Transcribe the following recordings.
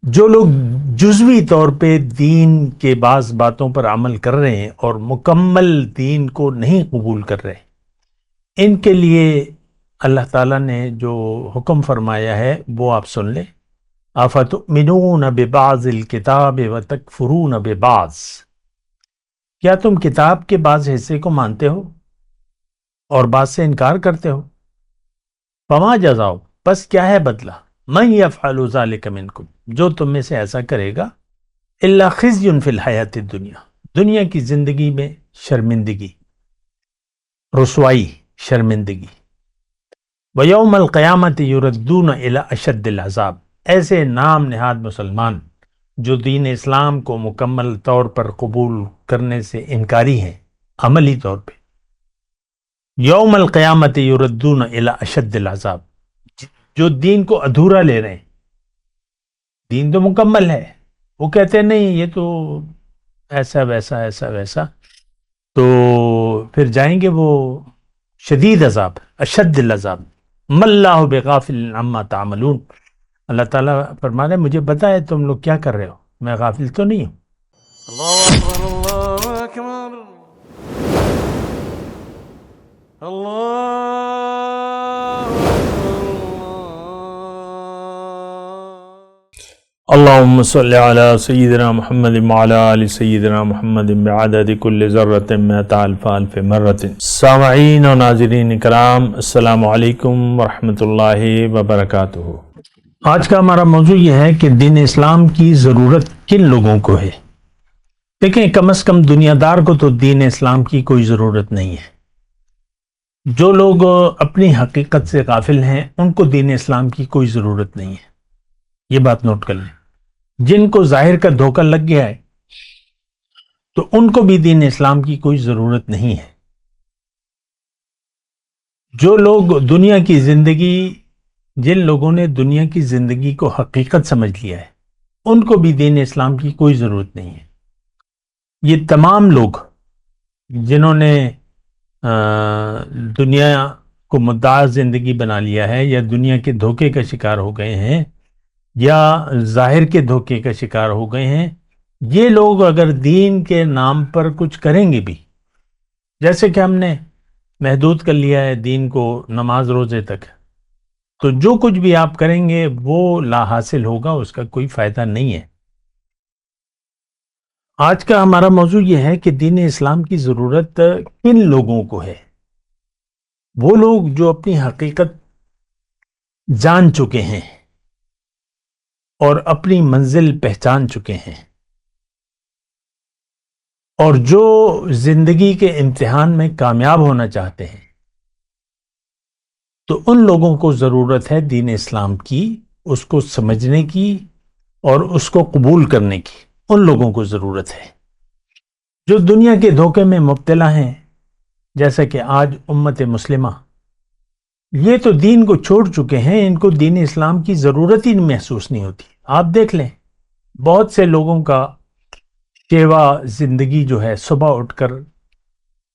جو لوگ جزوی طور پہ دین کے بعض باتوں پر عمل کر رہے ہیں اور مکمل دین کو نہیں قبول کر رہے، ان کے لیے اللہ تعالیٰ نے جو حکم فرمایا ہے وہ آپ سن لیں۔ آفتؤمنون ببعض الکتاب وتکفرون ببعض، کیا تم کتاب کے بعض حصے کو مانتے ہو اور بعض سے انکار کرتے ہو؟ فما جزاؤ، پس کیا ہے بدلہ، من یفعل ذلک منکم، جو تم میں سے ایسا کرے گا، الا خزی فی الحیات الدنیا، دنیا کی زندگی میں شرمندگی، رسوائی، شرمندگی، ویوم القیامت یردون الی اشد العذاب، ایسے نام نہاد مسلمان جو دین اسلام کو مکمل طور پر قبول کرنے سے انکاری ہیں عملی طور پہ، یوم القیامت یردون الی اشد العذاب، جو دین کو ادھورا لے رہے ہیں، دین تو مکمل ہے، وہ کہتے ہیں نہیں یہ تو ایسا ویسا ایسا ویسا، تو پھر جائیں گے وہ شدید عذاب، اشد العذاب۔ ما اللہ بغافل عما تعملون، اللہ تعالیٰ فرما رہے ہیں مجھے پتا ہے تم لوگ کیا کر رہے ہو، میں غافل تو نہیں ہوں۔ اللہ اکبر اللہ اکبر اللہ اللہم صلی علی سیدنا محمد وعلی آل سیدنا محمد بعدد کل ذرۃ مئۃ الف الف مرۃ۔ سامعین و ناظرین کرام، السلام علیکم ورحمۃ اللہ وبرکاتہ۔ آج کا ہمارا موضوع یہ ہے کہ دین اسلام کی ضرورت کن لوگوں کو ہے۔ دیکھیں، کم از کم دنیا دار کو تو دین اسلام کی کوئی ضرورت نہیں ہے۔ جو لوگ اپنی حقیقت سے غافل ہیں ان کو دین اسلام کی کوئی ضرورت نہیں ہے، یہ بات نوٹ کر لیں۔ جن کو ظاہر کا دھوکہ لگ گیا ہے تو ان کو بھی دین اسلام کی کوئی ضرورت نہیں ہے۔ جو لوگ دنیا کی زندگی، جن لوگوں نے دنیا کی زندگی کو حقیقت سمجھ لیا ہے، ان کو بھی دین اسلام کی کوئی ضرورت نہیں ہے۔ یہ تمام لوگ جنہوں نے دنیا کو مدعا زندگی بنا لیا ہے یا دنیا کے دھوکے کا شکار ہو گئے ہیں یا ظاہر کے دھوکے کا شکار ہو گئے ہیں، یہ لوگ اگر دین کے نام پر کچھ کریں گے بھی، جیسے کہ ہم نے محدود کر لیا ہے دین کو نماز روزے تک، تو جو کچھ بھی آپ کریں گے وہ لا حاصل ہوگا، اس کا کوئی فائدہ نہیں ہے۔ آج کا ہمارا موضوع یہ ہے کہ دین اسلام کی ضرورت کن لوگوں کو ہے۔ وہ لوگ جو اپنی حقیقت جان چکے ہیں اور اپنی منزل پہچان چکے ہیں، اور جو زندگی کے امتحان میں کامیاب ہونا چاہتے ہیں، تو ان لوگوں کو ضرورت ہے دین اسلام کی، اس کو سمجھنے کی اور اس کو قبول کرنے کی، ان لوگوں کو ضرورت ہے۔ جو دنیا کے دھوکے میں مبتلا ہیں، جیسا کہ آج امت مسلمہ، یہ تو دین کو چھوڑ چکے ہیں، ان کو دین اسلام کی ضرورت ہی محسوس نہیں ہوتی۔ آپ دیکھ لیں، بہت سے لوگوں کا شیوا زندگی جو ہے صبح اٹھ کر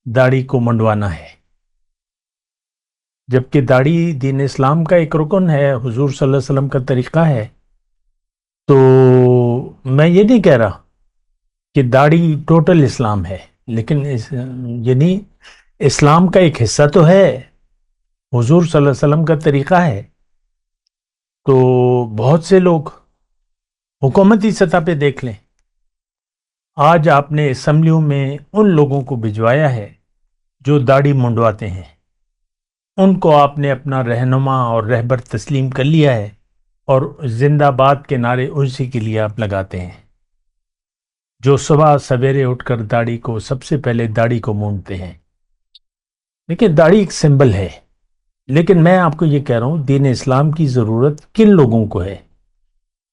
داڑھی کو منڈوانا ہے، جبکہ داڑھی دین اسلام کا ایک رکن ہے، حضور صلی اللہ علیہ وسلم کا طریقہ ہے۔ تو میں یہ نہیں کہہ رہا کہ داڑھی ٹوٹل اسلام ہے، لیکن یعنی اسلام کا ایک حصہ تو ہے، حضور صلی اللہ علیہ وسلم کا طریقہ ہے۔ تو بہت سے لوگ حکومتی سطح پہ دیکھ لیں، آج آپ نے اسمبلیوں میں ان لوگوں کو بھجوایا ہے جو داڑھی منڈواتے ہیں، ان کو آپ نے اپنا رہنما اور رہبر تسلیم کر لیا ہے، اور زندہ باد کے نعرے اسی کے لیے آپ لگاتے ہیں، جو صبح سویرے اٹھ کر داڑھی کو سب سے پہلے داڑھی کو مونڈتے ہیں۔ دیکھیں، داڑھی ایک سمبل ہے، لیکن میں آپ کو یہ کہہ رہا ہوں دین اسلام کی ضرورت کن لوگوں کو ہے۔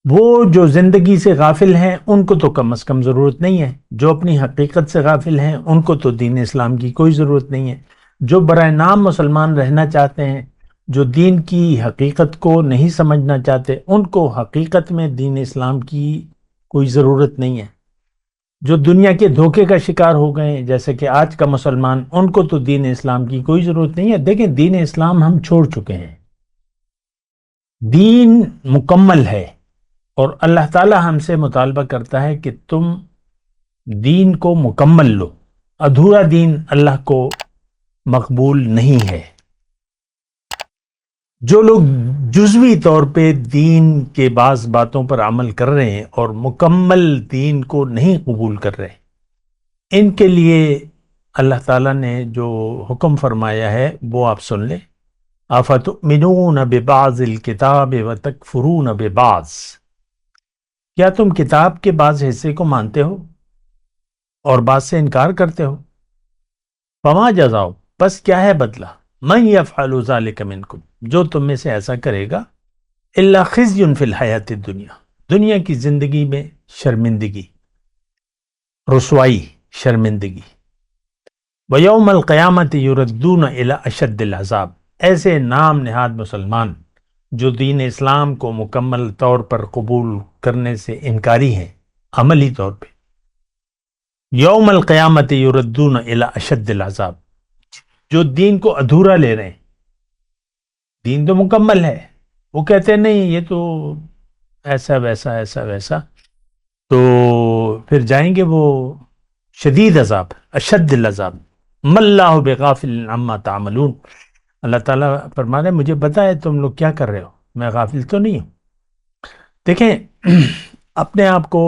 وہ جو زندگی سے غافل ہیں ان کو تو کم از کم ضرورت نہیں ہے، جو اپنی حقیقت سے غافل ہیں ان کو تو دین اسلام کی کوئی ضرورت نہیں ہے، جو برائے نام مسلمان رہنا چاہتے ہیں، جو دین کی حقیقت کو نہیں سمجھنا چاہتے، ان کو حقیقت میں دین اسلام کی کوئی ضرورت نہیں ہے۔ جو دنیا کے دھوکے کا شکار ہو گئے ہیں جیسے کہ آج کا مسلمان، ان کو تو دین اسلام کی کوئی ضرورت نہیں ہے۔ دیکھیں، دین اسلام ہم چھوڑ چکے ہیں، دین مکمل ہے، اور اللہ تعالی ہم سے مطالبہ کرتا ہے کہ تم دین کو مکمل لو، ادھورا دین اللہ کو مقبول نہیں ہے۔ جو لوگ جزوی طور پہ دین کے بعض باتوں پر عمل کر رہے ہیں اور مکمل دین کو نہیں قبول کر رہے، ان کے لیے اللہ تعالیٰ نے جو حکم فرمایا ہے وہ آپ سن لیں۔ افتؤمنون ببعض الکتاب وتکفرون ببعض، کیا تم کتاب کے بعض حصے کو مانتے ہو اور بعض سے انکار کرتے ہو؟ فما جزاؤ، پس کیا ہے بدلہ، من یفعل ذلک منکم، جو تم میں سے ایسا کرے گا، الا خزی فی الحیات الدنیا، دنیا کی زندگی میں شرمندگی، رسوائی، شرمندگی، ویوم القیامت یردون الی اشد العذاب، ایسے نام نہاد مسلمان جو دین اسلام کو مکمل طور پر قبول کرنے سے انکاری ہیں عملی طور پہ، یوم القیامت یردون الی اشد العذاب، جو دین کو ادھورا لے رہے ہیں، دین تو مکمل ہے، وہ کہتے ہیں نہیں یہ تو ایسا ویسا ایسا ویسا، تو پھر جائیں گے وہ شدید عذاب، اشد العذاب، ما اللہ بغافل عما تعملون، اللہ تعالیٰ فرما رہے ہیں مجھے پتا ہے تم لوگ کیا کر رہے ہو، میں غافل تو نہیں ہوں۔ دیکھیں اپنے آپ کو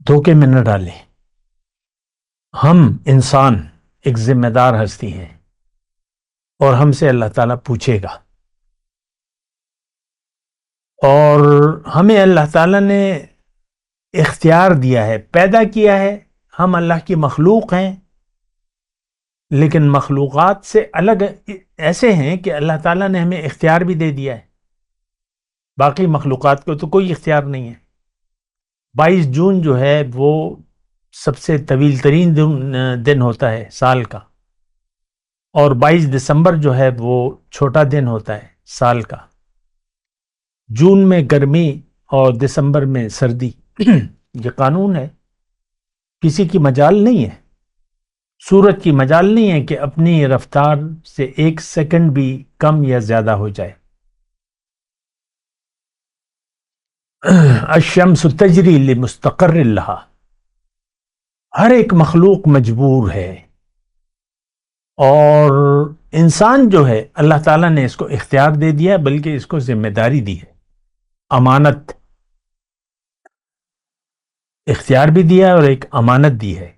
دھوکے میں نہ ڈالیں، ہم انسان ایک ذمہ دار ہستی ہیں اور ہم سے اللہ تعالیٰ پوچھے گا، اور ہمیں اللہ تعالیٰ نے اختیار دیا ہے، پیدا کیا ہے، ہم اللہ کی مخلوق ہیں، لیکن مخلوقات سے الگ ایسے ہیں کہ اللہ تعالیٰ نے ہمیں اختیار بھی دے دیا ہے، باقی مخلوقات کو تو کوئی اختیار نہیں ہے۔ 22 جون جو ہے وہ سب سے طویل ترین دن ہوتا ہے سال کا، اور 22 دسمبر جو ہے وہ چھوٹا دن ہوتا ہے سال کا۔ جون میں گرمی اور دسمبر میں سردی، یہ قانون ہے، کسی کی مجال نہیں ہے، سورج کی مجال نہیں ہے کہ اپنی رفتار سے 1 سیکنڈ بھی کم یا زیادہ ہو جائے۔ الشمس تجری لمستقر لہا، ہر ایک مخلوق مجبور ہے، اور انسان جو ہے اللہ تعالیٰ نے اس کو اختیار دے دیا، بلکہ اس کو ذمہ داری دی ہے، امانت، اختیار بھی دیا ہے اور ایک امانت دی ہے،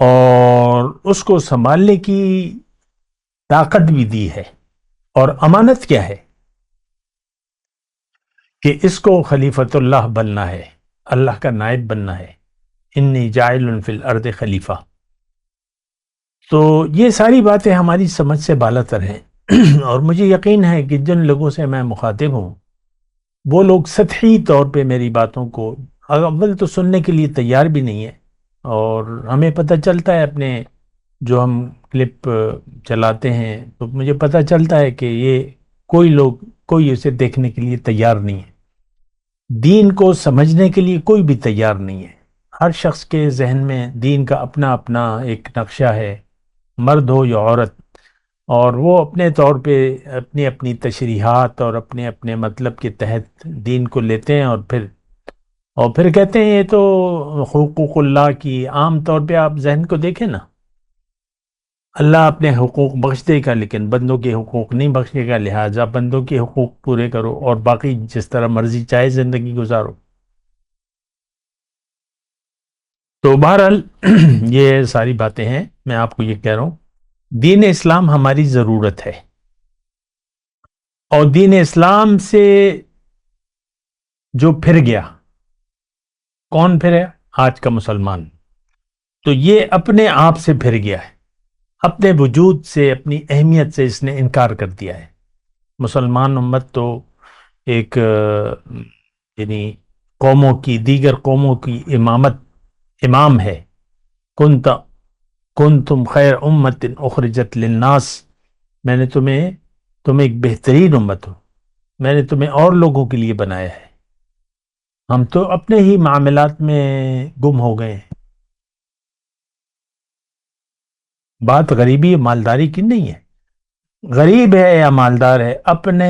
اور اس کو سنبھالنے کی طاقت بھی دی ہے۔ اور امانت کیا ہے؟ کہ اس کو خلیفۃ اللہ بننا ہے، اللہ کا نائب بننا ہے، انی جاعل فی الارض خلیفہ۔ تو یہ ساری باتیں ہماری سمجھ سے بالا تر ہیں، اور مجھے یقین ہے کہ جن لوگوں سے میں مخاطب ہوں وہ لوگ سطحی طور پہ میری باتوں کو اول تو سننے کے لیے تیار بھی نہیں ہے، اور ہمیں پتہ چلتا ہے اپنے جو ہم کلپ چلاتے ہیں تو مجھے پتہ چلتا ہے کہ یہ کوئی اسے دیکھنے کے لیے تیار نہیں ہے، دین کو سمجھنے کے لیے کوئی بھی تیار نہیں ہے۔ ہر شخص کے ذہن میں دین کا اپنا اپنا ایک نقشہ ہے، مرد ہو یا عورت، اور وہ اپنے طور پہ اپنی اپنی تشریحات اور اپنے اپنے مطلب کے تحت دین کو لیتے ہیں، اور پھر کہتے ہیں یہ تو حقوق اللہ کی، عام طور پہ آپ ذہن کو دیکھیں نا، اللہ اپنے حقوق بخش دے گا لیکن بندوں کے حقوق نہیں بخشے گا، لہٰذا بندوں کے حقوق پورے کرو اور باقی جس طرح مرضی چاہے زندگی گزارو۔ تو بہرحال یہ ساری باتیں ہیں، میں آپ کو یہ کہہ رہا ہوں دین اسلام ہماری ضرورت ہے، اور دین اسلام سے جو پھر گیا، کون پھرے؟ آج کا مسلمان، تو یہ اپنے آپ سے پھر گیا ہے، اپنے وجود سے، اپنی اہمیت سے اس نے انکار کر دیا ہے۔ مسلمان امت تو ایک یعنی قوموں کی، دیگر قوموں کی امام ہے، کنتم خیر امت اخرجت للناس، میں نے تم ایک بہترین امت ہو، میں نے تمہیں اور لوگوں کے لیے بنایا ہے۔ ہم تو اپنے ہی معاملات میں گم ہو گئے ہیں۔ بات غریبی مالداری کی نہیں ہے، غریب ہے یا مالدار ہے، اپنے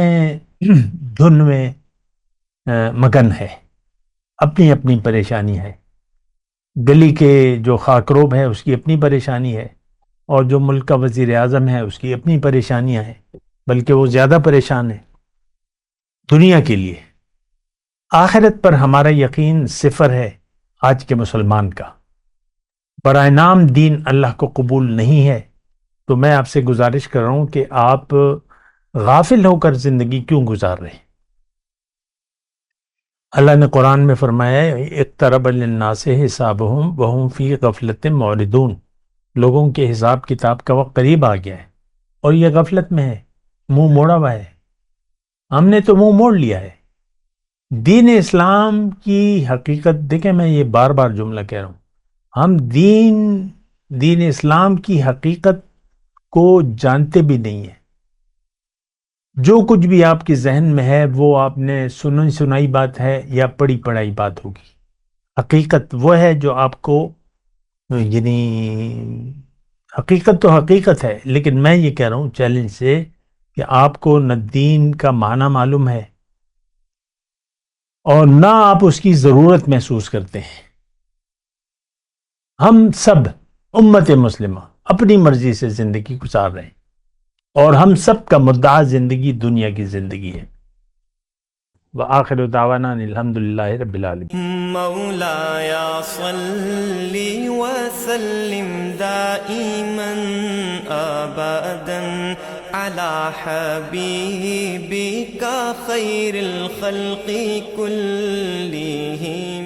دھن میں مگن ہے، اپنی اپنی پریشانی ہے. گلی کے جو خاکروب ہے اس کی اپنی پریشانی ہے، اور جو ملک کا وزیر اعظم ہے اس کی اپنی پریشانیاں ہیں، بلکہ وہ زیادہ پریشان ہے دنیا کے لیے. آخرت پر ہمارا یقین صفر ہے آج کے مسلمان کا. برائے نام دین اللہ کو قبول نہیں ہے، تو میں آپ سے گزارش کر رہا ہوں کہ آپ غافل ہو کر زندگی کیوں گزار رہے ہیں؟ اللہ نے قرآن میں فرمایا ہے اقترب للناس حسابہم وہم فی غفلت معرضون، لوگوں کے حساب کتاب کا وقت قریب آ گیا ہے اور یہ غفلت میں ہے، منہ موڑا ہوا ہے. ہم نے تو منہ موڑ لیا ہے. دین اسلام کی حقیقت دیکھیں، میں یہ بار بار جملہ کہہ رہا ہوں، ہم دین اسلام کی حقیقت کو جانتے بھی نہیں ہیں. جو کچھ بھی آپ کے ذہن میں ہے وہ آپ نے سنائی بات ہے یا پڑھی پڑھائی بات ہوگی. حقیقت وہ ہے جو آپ کو، یعنی حقیقت تو حقیقت ہے، لیکن میں یہ کہہ رہا ہوں چیلنج سے کہ آپ کو نہ دین کا معنی معلوم ہے اور نہ آپ اس کی ضرورت محسوس کرتے ہیں. ہم سب امت مسلمہ اپنی مرضی سے زندگی گزار رہے ہیں، اور ہم سب کا مدعا زندگی دنیا کی زندگی ہے. وآخر دعوانا الحمدللہ رب العالمین. مولایا صلی وسلم دائما ابدا على حبیبک خیر الخلق کلہم.